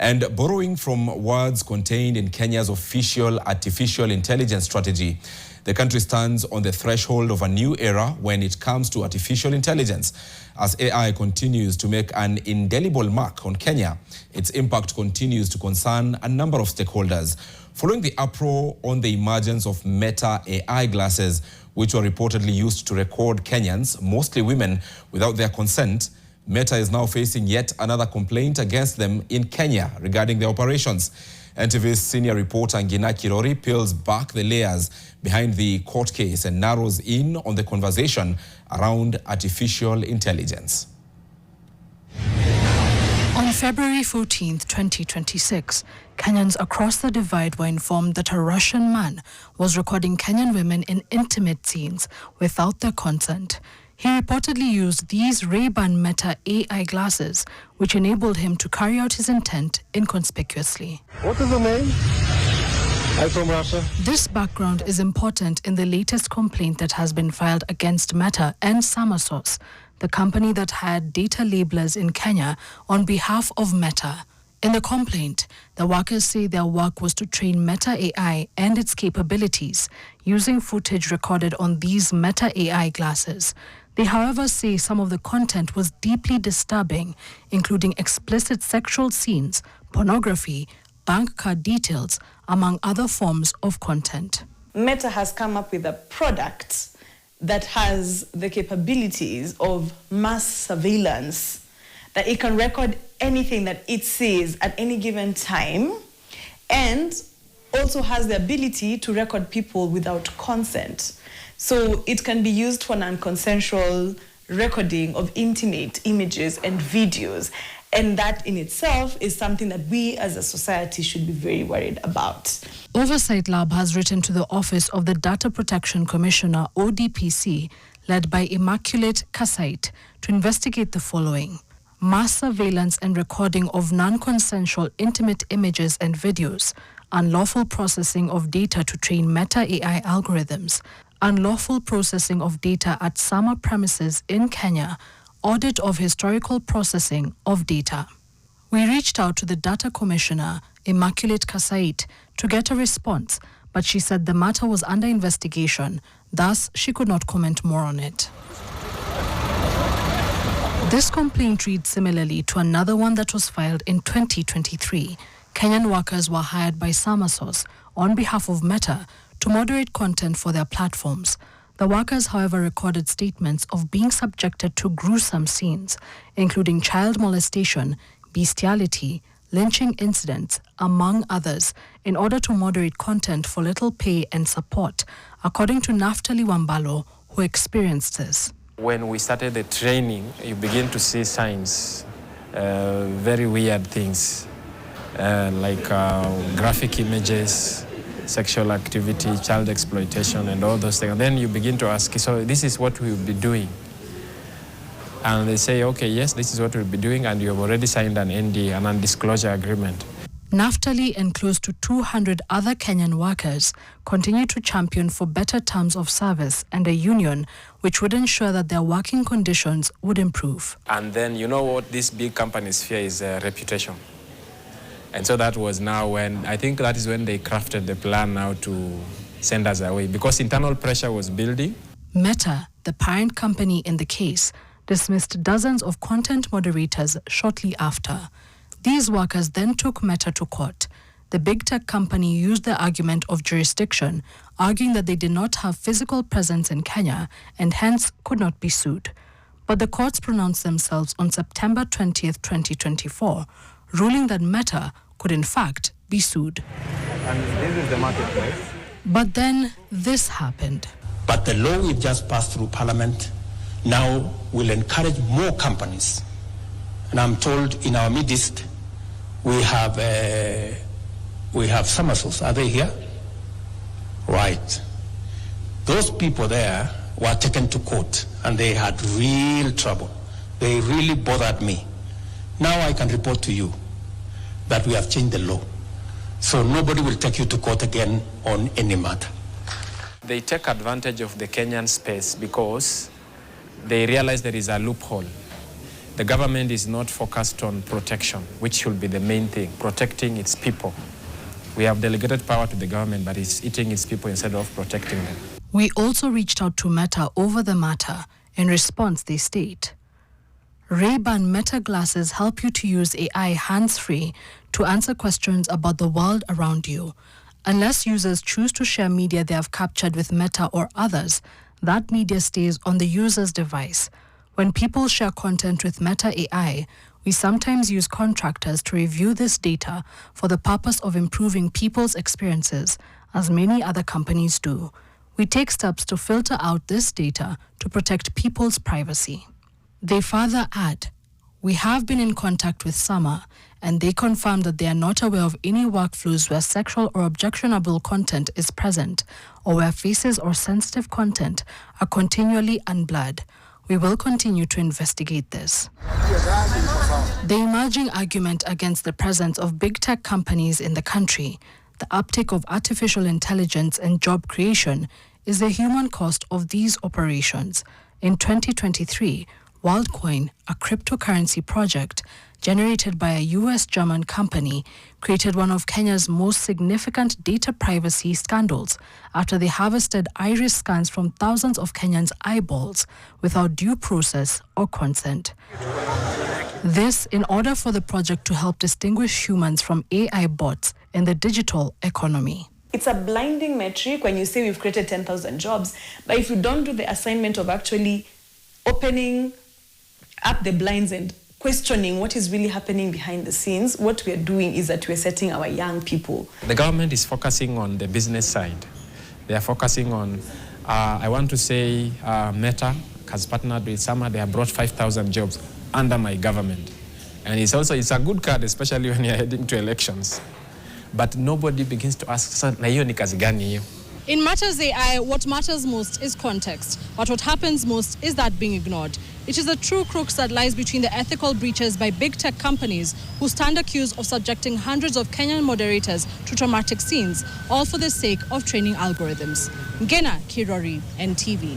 And borrowing from words contained in Kenya's official artificial intelligence strategy, the country stands on the threshold of a new era when it comes to artificial intelligence. As AI continues to make an indelible mark on Kenya, its impact continues to concern a number of stakeholders. Following the uproar on the emergence of Meta AI glasses, which were reportedly used to record Kenyans, mostly women, without their consent, Meta is now facing yet another complaint against them in Kenya regarding their operations. NTV's senior reporter Ngina Kirori peels back the layers behind the court case and narrows in on the conversation around artificial intelligence. On February 14, 2026, Kenyans across the divide were informed that a Russian man was recording Kenyan women in intimate scenes without their consent. He reportedly used these Ray-Ban Meta AI glasses, which enabled him to carry out his intent inconspicuously. What is the name? I'm from Russia. This background is important in the latest complaint that has been filed against Meta and Samasos, the company that had data labelers in Kenya on behalf of Meta. In the complaint, the workers say their work was to train Meta AI and its capabilities using footage recorded on these Meta AI glasses. They, however, say some of the content was deeply disturbing, including explicit sexual scenes, pornography, bank card details, among other forms of content. Meta has come up with a product that has the capabilities of mass surveillance, that it can record anything that it sees at any given time, and also has the ability to record people without consent. So it can be used for non-consensual recording of intimate images and videos. And that in itself is something that we as a society should be very worried about. Oversight Lab has written to the Office of the Data Protection Commissioner, ODPC, led by Immaculate Kasait, to investigate the following: mass surveillance and recording of non-consensual intimate images and videos, unlawful processing of data to train Meta AI algorithms, unlawful processing of data at Sama premises in Kenya, audit of historical processing of data. We reached out to the Data Commissioner, Immaculate Kasait, to get a response, but she said the matter was under investigation, thus she could not comment more on it. This complaint reads similarly to another one that was filed in 2023. Kenyan workers were hired by Samasos on behalf of Meta to moderate content for their platforms. The workers, however, recorded statements of being subjected to gruesome scenes, including child molestation, bestiality, lynching incidents, among others, in order to moderate content for little pay and support, according to Naftali Wambalo, who experienced this. When we started the training, you begin to see signs, very weird things, like graphic images, sexual activity, child exploitation, and all those things. And then you begin to ask, so this is what we will be doing. And they say, okay, yes, this is what we'll be doing, and you have already signed an NDA, an undisclosure agreement. Naftali and close to 200 other Kenyan workers continue to champion for better terms of service and a union which would ensure that their working conditions would improve. And then you know what these big companies fear is reputation. And so that was now when, I think that is when they crafted the plan now to send us away, because internal pressure was building. Meta, the parent company in the case, dismissed dozens of content moderators shortly after. These workers then took Meta to court. The big tech company used the argument of jurisdiction, arguing that they did not have physical presence in Kenya and hence could not be sued. But the courts pronounced themselves on September 20th, 2024, ruling that Meta could in fact be sued. And this is the marketplace. But then this happened. But the law we just passed through Parliament now will encourage more companies. And I'm told in our midst we have Samasos. Are they here? Right. Those people there were taken to court and they had real trouble. They really bothered me. Now I can report to you that we have changed the law. So nobody will take you to court again on any matter. They take advantage of the Kenyan space because they realize there is a loophole. the government is not focused on protection, which should be the main thing, protecting its people. We have delegated power to the government, but it's eating its people instead of protecting them. We also reached out to Meta over the matter. In response, they state, Ray-Ban Meta glasses help you to use AI hands-free to answer questions about the world around you. Unless users choose to share media they have captured with Meta or others, that media stays on the user's device. When people share content with Meta AI, we sometimes use contractors to review this data for the purpose of improving people's experiences, as many other companies do. We take steps to filter out this data to protect people's privacy. They further add, we have been in contact with Summer, and they confirm that they are not aware of any workflows where sexual or objectionable content is present, or where faces or sensitive content are continually unblurred. We will continue to investigate this. The emerging argument against the presence of big tech companies in the country, the uptake of artificial intelligence and job creation, is the human cost of these operations. In 2023, WorldCoin, a cryptocurrency project generated by a US-German company, created one of Kenya's most significant data privacy scandals after they harvested iris scans from thousands of Kenyans' eyeballs without due process or consent. This in order for the project to help distinguish humans from AI bots in the digital economy. It's a blinding metric when you say we've created 10,000 jobs, but if you don't do the assignment of actually opening up the blinds and questioning what is really happening behind the scenes, what we're doing is that we're setting our young people. The government is focusing on the business side. They are focusing on, I want to say, Meta has partnered with Summer. They have brought 5,000 jobs under my government. And it's a good card, especially when you're heading to elections. But nobody begins to ask, na hiyo ni kazi gani hiyo? In Matters AI, what matters most is context, but what happens most is that being ignored. It is the true crux that lies between the ethical breaches by big tech companies who stand accused of subjecting hundreds of Kenyan moderators to traumatic scenes, all for the sake of training algorithms. Ngena Kirori, NTV.